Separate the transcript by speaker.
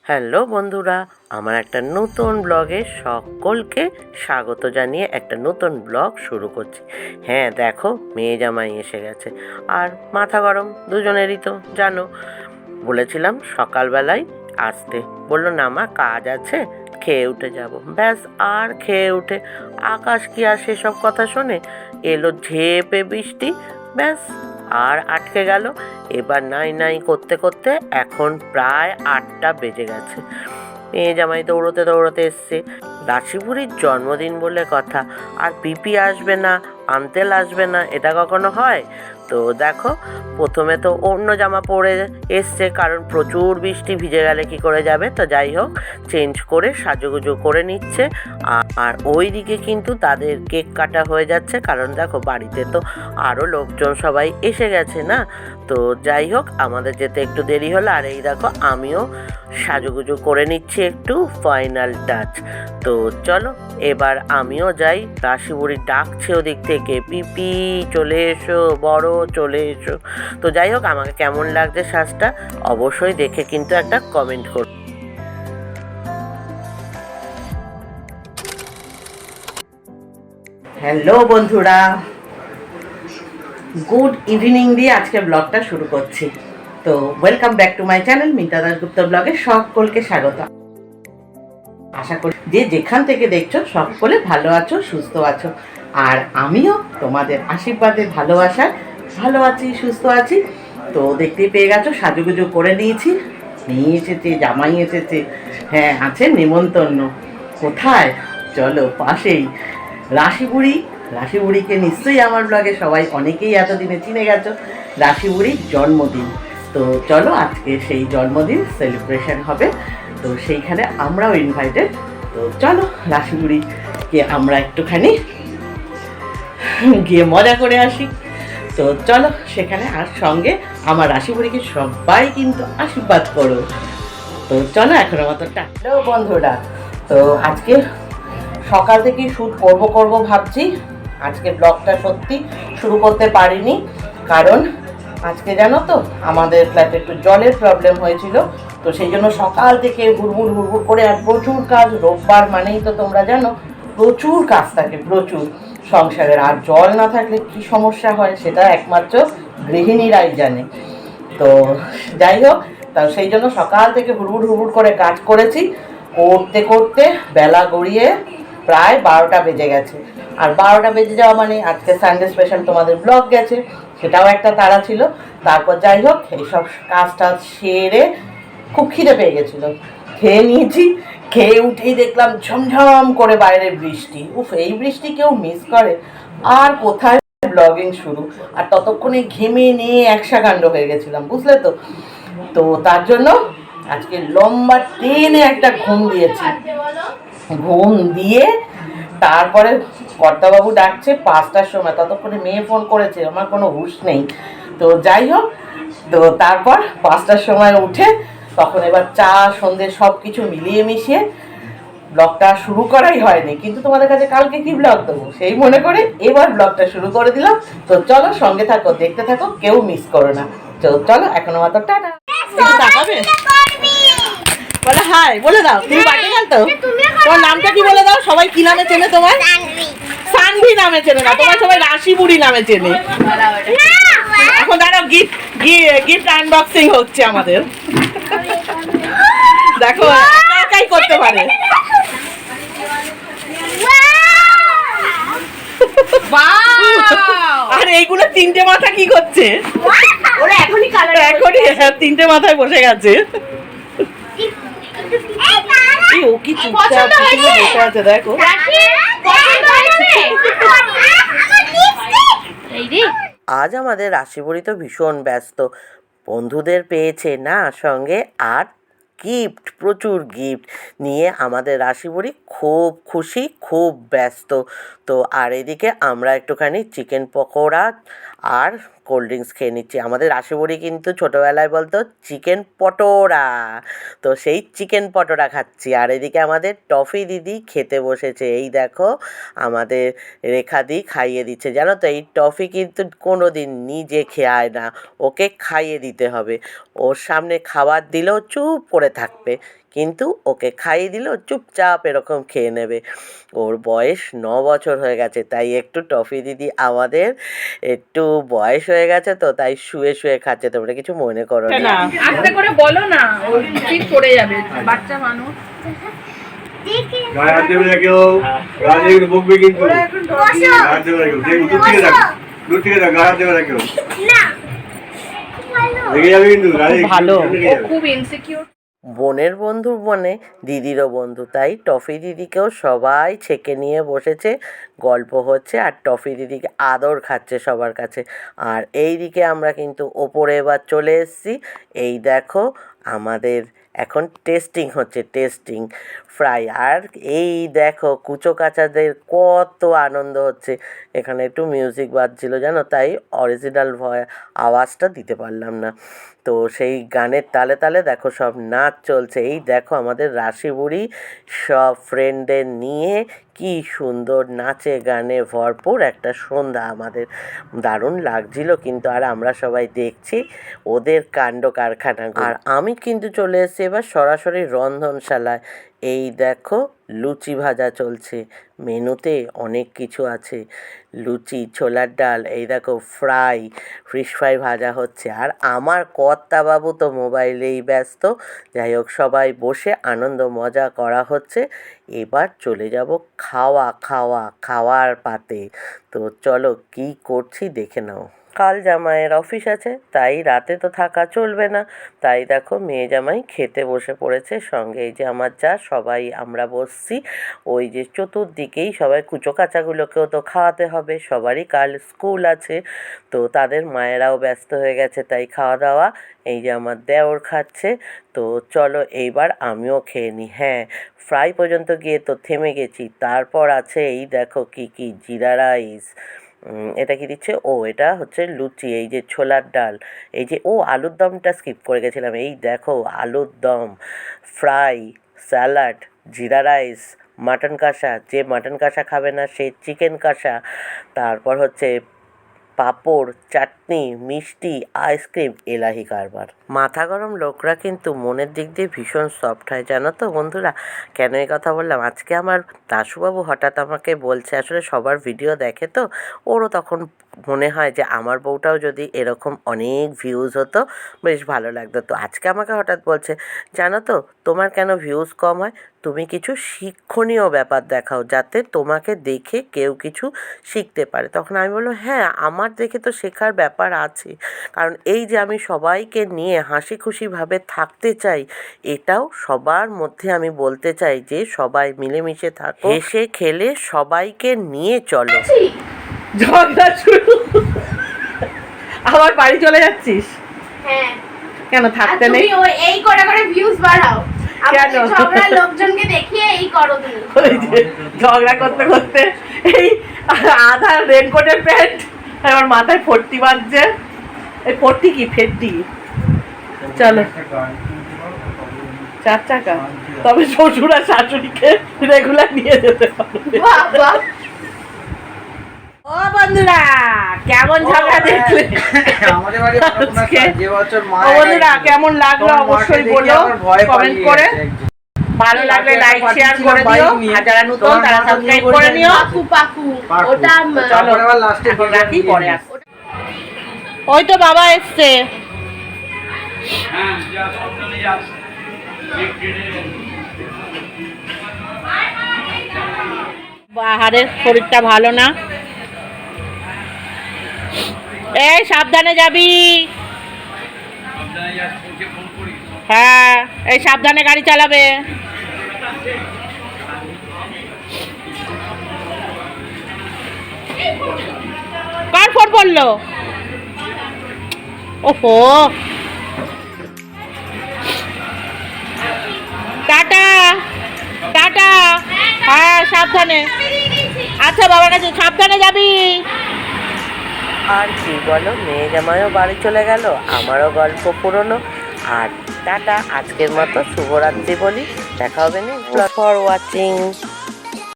Speaker 1: Hello বন্ধুরা, আমার একটা নতুন ব্লগে সকলকে স্বাগত জানিয়ে একটা নতুন ব্লগ শুরু করছি। হ্যাঁ দেখো, মেয়ে জামাই এসে গেছে আর মাথা গরম দুজনেরই, তো জানো। বলেছিলাম সকালবেলায় আসতে, বললো না মা কাজ আছে, খেয়ে উঠে যাব। ব্যাস, আর খেয়ে উঠে আকাশ কি আর সেসব কথা শোনে, এলো ঝেপে বৃষ্টি, ব্যাস আর আটকে গেল। এবার নাই নাই করতে করতে এখন প্রায় 8টা বেজে গেছে। মেয়ে জামাই দৌড়তে দৌড়তে এসছে। রাশিপুরীর জন্মদিন বলে কথা, আর পিপি আসবে না, আন্তেল আসবে না, এটা কখনো হয়? তো দেখো, প্রথমে তো অন্য জামা পরে এসছে, কারণ প্রচুর বৃষ্টি, ভিজে গেলে কি করে যাবে। তো যাই হোক, চেঞ্জ করে সাজুগুজু করে নিচ্ছে। আর ওই দিকে কিন্তু তাদের কেক কাটা হয়ে যাচ্ছে, কারণ দেখো বাড়িতে তো আরও লোকজন সবাই এসে গেছে না। তো যাই হোক, আমাদের যেতে একটু দেরি হলো। আর এই দেখো, আমিও সাজুগুজু করে নিচ্ছি একটু, ফাইনাল টাচ। তো চলো এবার আমিও যাই, রাশিবুড়ি ডাকছে ওদিক থেকে, পিপি চলে এসো, বড় চলে এসো। তো যাই হোক, আমাকে কেমন লাগছে সাজটা অবশ্যই দেখে কিন্তু একটা কমেন্ট করো। হ্যালো বন্ধুরা, গুড ইভিনিং দিয়ে আজকে ব্লগটা শুরু করছি। তো welcome back to my channel Mita Dasgupta ব্লগে সকলকে স্বাগত। আশা করি যে যেখান থেকে দেখছো সকলে ভালো আছো, সুস্থ আছো। আর আমিও তোমাদের আশীর্বাদে ভালোবাসায় ভালো আছি, সুস্থ আছি। তো দেখতেই পেয়ে গেছো, সাজুগুজু করে নিয়েছি। নিয়ে এসেছে, জামাই এসেছে। হ্যাঁ, আছে নেমন্তন্ন। কোথায়? চলো, পাশেই রাশিবুড়ি। রাশিবুড়িকে নিশ্চয়ই আমার ব্লগে সবাই অনেকেই এতদিনে চিনে গেছো। রাশিবুড়ির জন্মদিন। তো চলো, আজকে সেই জন্মদিন সেলিব্রেশন হবে। তো সেইখানে আমরাও ইনভাইটেড। তো চলো, রাশিবুড়িকে আমরা একটুখানি গিয়ে মজা করে আসি। তো চলো সেখানে, আর সঙ্গে আমার রাশিবুড়িকে সবাই কিন্তু আশীর্বাদ করো। তো চলো, এখনের মতো টাটা বন্ধুরা। তো আজকে সকাল থেকেই শ্যুট করব ভাবছি। আজকে ব্লগটা সত্যি শুরু করতে পারিনি, কারণ আজকে জানো তো আমাদের ফ্ল্যাটে একটু জলের প্রবলেম হয়েছিল। তো সেই জন্য সকাল থেকে হুড়হুড় হুড়হুড় করে, আর প্রচুর কাজ। রোববার মানেই তো তোমরা জানো প্রচুর কাজ থাকে, প্রচুর সংসারের। আর জল না থাকলে কি সমস্যা হয় সেটা একমাত্র গৃহিণীরাই জানে। তো যাই হোক, তা সেই জন্য সকাল থেকে হুড়হুড় হুড়হুড় করে কাজ করেছি। করতে করতে বেলা গড়িয়ে প্রায় 12টা বেজে গেছে। আর 12টা বেজে যাওয়া মানে আজকে সানডে স্পেশাল তোমাদের ব্লগ গেছে, সেটাও একটা তাড়া ছিল। তারপর যাই হোক, এইসব কাজ টাজ সেরে খুব খিদে পেয়ে গেছিলো, খেয়ে নিয়েছি। খেয়ে উঠেই দেখলাম ঝমঝম করে বাইরে বৃষ্টি। উফ, এই বৃষ্টি কেউ মিস করে? আর কোথায় ব্লগিং শুরু। আর ততক্ষণে ঘেমে নিয়ে একসাকাণ্ড হয়ে গেছিলাম, বুঝলে তো। তো তার জন্য আজকে লম্বা টেনে একটা ঘুম দিয়েছি। ঘুম দিয়ে তারপরে কর্তাবাবু ডাকছে 5টার সময়, ততক্ষণে মেয়ে ফোন করেছে, আমার কোনো হুঁশ নেই। তো যাই হোক, তো তারপর 5টার সময় উঠে তখন এবার চা সন্ধ্যে সব কিছু মিলিয়ে মিশিয়ে ব্লগটা শুরু করাই হয়নি, কিন্তু তোমাদের কাছে কালকে কি ব্লগ দেবো সেই মনে করে এবার ব্লগটা শুরু করে দিলাম। তো চলো সঙ্গে থাকো, দেখতে থাকো, কেউ মিস করো না। চলো এখনো মাত্র টাটা। তাকাবে, বলে হাই বলে দাও। তুমি বার্থডে গার্ল তো? তোমার নামটা কি বলে দাও, সবাই কি নামে চেনে তোমার? সানভি নামে চেনে না, তোমার সবাই রাশিবুড়ি নামে চেনে। এখন দাঁড়াও, গিফট আনবক্সিং হচ্ছে আমাদের। দেখো একাই করতে পারে। আর এইগুলো 3টে মাথা কি করছে? ওরা এখনই 3টে মাথায় বসে গেছে। ও কি চুপচাপ বসে আছে, দেখো। আজ আমাদের রাশিবুড়ি তো ভীষণ ব্যস্ত, বন্ধুদের পেয়েছে না সঙ্গে, আর গিফট, প্রচুর গিফট নিয়ে আমাদের রাশিবুড়ি খুব খুশি, খুব ব্যস্ত। তো আর এদিকে আমরা একটুখানি চিকেন পকোড়া আর কোল্ড ড্রিঙ্কস খেয়ে নিচ্ছি। আমাদের রাশিবুড়ি কিন্তু ছোটোবেলায় বলতো চিকেন পটোড়া, তো সেই চিকেন পটোড়া খাচ্ছি। আর এদিকে আমাদের টফি দিদি খেতে বসেছে, এই দেখো আমাদের রেখাদি খাইয়ে দিচ্ছে। জানো তো, এই টফি কিন্তু কোনো দিন নিজে খায় না, ওকে খাইয়ে দিতে হবে। ওর সামনে খাবার দিলেও চুপ করে থাকবে, কিন্তু ওকে খাইয়ে দিলে ও চুপচাপ এরকম খেয়ে নেবে। ওর বয়স 9 বছর হয়ে গেছে, তাই একটু টফি দিদি আমাদের একটু বয়স হয়ে গেছে তো, তাই শুয়ে শুয়ে খাচ্ছে। তোমরা কিছু মনে করো না।
Speaker 2: আস্তে করে বলো না, ও ঠিক পড়ে যাবে, বাচ্চা মানুষ।
Speaker 3: গায়ে হাত দেবে না কেউ, গায়ে কিন্তু বকবে কিন্তু। গায়ে হাত দেবে না কেউ, দেখো দূর থেকে দেখো, দূর থেকে দেখো, গায়ে হাত দেবে না কেউ। রেগে যাবে কিন্তু,
Speaker 1: ভালো।
Speaker 2: খুব ইনসিকিউর।
Speaker 1: বোনের বন্ধু মানে দিদিরও বন্ধু, তাই টফি দিদিকেও সবাই ছেঁকে নিয়ে বসেছে, গল্প হচ্ছে আর টফি দিদিকে আদর খাচ্ছে সবার কাছে। আর এই দিকে আমরা কিন্তু ওপরে এবার চলে এসেছি। এই দেখো আমাদের এখন টেস্টিং হচ্ছে, টেস্টিং ফ্রাই। আর এই দেখো কুচো কাচাদের কত আনন্দ হচ্ছে। এখানে একটু মিউজিক বাজছিল জানো, তাই অরিজিনাল আওয়াজটা দিতে পারলাম না। তো সেই গানের তালে তালে দেখো সব নাচ চলছে। এই দেখো আমাদের রাশি বুড়ি সব ফ্রেন্ডদের নিয়ে কি সুন্দর নাচে গানে ভরপুর একটা সন্ধ্যা আমাদের, দারুণ লাগছিল কিন্তু। আর আমরা সবাই দেখছি ওদের কাণ্ড কারখানা। আর আমি কিন্তু চলে এসেছি এবার সরাসরি রন্ধনশালায়। এই দেখো লুচি ভাজা চলছে, মেনুতে অনেক কিছু আছে, লুচি, ছোলার ডাল, এই দেখো ফ্রাই, ফিশ ফ্রাই ভাজা হচ্ছে। আর আমার কর্তাবাবু তো মোবাইলেই ব্যস্ত। যাই হোক সবাই বসে আনন্দ মজা করা হচ্ছে। এবার চলে যাব খাওয়ার পাতে। তো চলো কি করছি দেখে নাও। কাল জামাইয়ের অফিস আছে, তাই রাতে তো থাকা চলবে না, তাই দেখো মেয়ে জামাই খেতে বসে পড়েছে। সঙ্গে এই যে আমার যা, সবাই আমরা বসছি। ওই যে চতুর্দিকেই সবাই কুচো কাচাগুলোকেও তো খাওয়াতে হবে, সবারই কাল স্কুল আছে, তো তাদের মায়েরাও ব্যস্ত হয়ে গেছে, তাই খাওয়া দাওয়া। এই যে আমার দেওর খাচ্ছে। তো চলো এইবার আমিও খেয়ে নিই। হ্যাঁ, ফ্রাই পর্যন্ত গিয়ে তো থেমে গেছি। তারপর আছে এই দেখো কি জিরা রাইস, এটা কি দিচ্ছে, ও এটা হচ্ছে লুচি, এই যে ছোলার ডাল, এই যে আলুর দমটা স্কিপ করে গেছিলাম। এই দেখো আলুর দম, ফ্রাই, স্যালাড, জিরা রাইস, মাটন কষা, যে মাটন কষা খাবে না সে চিকেন কষা, তারপর হচ্ছে পাঁপড়, চাটনি, মিষ্টি, আইসক্রিম, এলাহি কারবার। মাথা গরম লোকরা কিন্তু মনের দিক দিয়ে ভীষণ সফট হয় জানো তো বন্ধুরা। কেন এই কথা বললাম, আজকে আমার দাশুবাবু হঠাৎ আমাকে বলছে, আসলে সবার ভিডিও দেখে তো, ওরও তখন মনে হয় যে আমার বউটাও যদি এরকম অনেক ভিউজ হতো বেশ ভালো লাগতো। তো আজকে আমাকে হঠাৎ বলছে, জানো তো তোমার কেন ভিউজ কম হয়, তুমি কিছু শিক্ষণীয় ব্যাপার দেখাও যাতে তোমাকে দেখে কেউ কিছু শিখতে পারে। তখন আমি বললাম, হ্যাঁ আমার দেখে তো শেখার ব্যাপার আছে, কারণ এই যে আমি সবাইকে নিয়ে হাসি খুশিভাবে থাকতে চাই, এটাও সবার মধ্যে আমি বলতে চাই যে সবাই মিলেমিশে থাকো, হেসে খেলে সবাইকে নিয়ে চলো।
Speaker 2: ঝগড়া শুরু, আবার বাড়ি চলে যাচ্ছিস?
Speaker 4: হ্যাঁ।
Speaker 2: কেন থাকতে নেই?
Speaker 4: তুমি ওই এই করে ভিউজ বাড়াও।
Speaker 2: কেন?
Speaker 4: আমাদের ঝগড়া লোকজনকে দেখিয়ে এই করো তুমি।
Speaker 2: ওই যে ঝগড়া করতে করতে এই আধা রেনকোটের প্যান্ট, আমার মাথায় ফর্টি বাজছে। এই ফর্টি কি ফেটটি? চলো 4 চাকা, তবে শ্বশুর আর শাশুড়িকে রেগুলার নিয়ে যেতে পারবে।
Speaker 4: বাবা
Speaker 2: ও বন্ধুরা কেমন ঝগড়া দেখলে
Speaker 5: আমাদের বাড়ি
Speaker 2: আজকে?
Speaker 5: যে বছর মা
Speaker 2: ও বন্ধুরা কেমন লাগলো অবশ্যই বলো কমেন্ট করে। ভালো লাগলে লাইক শেয়ার করে দিও, আর যারা নতুন তারা সাবস্ক্রাইব করে নিও।
Speaker 4: পাকু ওটা
Speaker 2: চলো
Speaker 5: এবার লাস্টে
Speaker 2: এখন রাখি, পরে আসি। ওই তো বাবা এসছে। বাহারের শরীরটা ভালো না, এই সাবধানে যাবি। হ্যাঁ এই সাবধানে গাড়ি চালাবে। কার ফোন পড়লো? ওহো, টাটা টাটা। হ্যাঁ সাবধানে। আচ্ছা বাবার কাছে সাবধানে যাবি।
Speaker 1: আর কি বলো, মেয়ে জামাইও বাড়ি চলে গেল, আমারও গল্প পুরনো। আর টাটা, আজকের মতো শুভরাত্রি বলি, দেখা হবে না। For watching.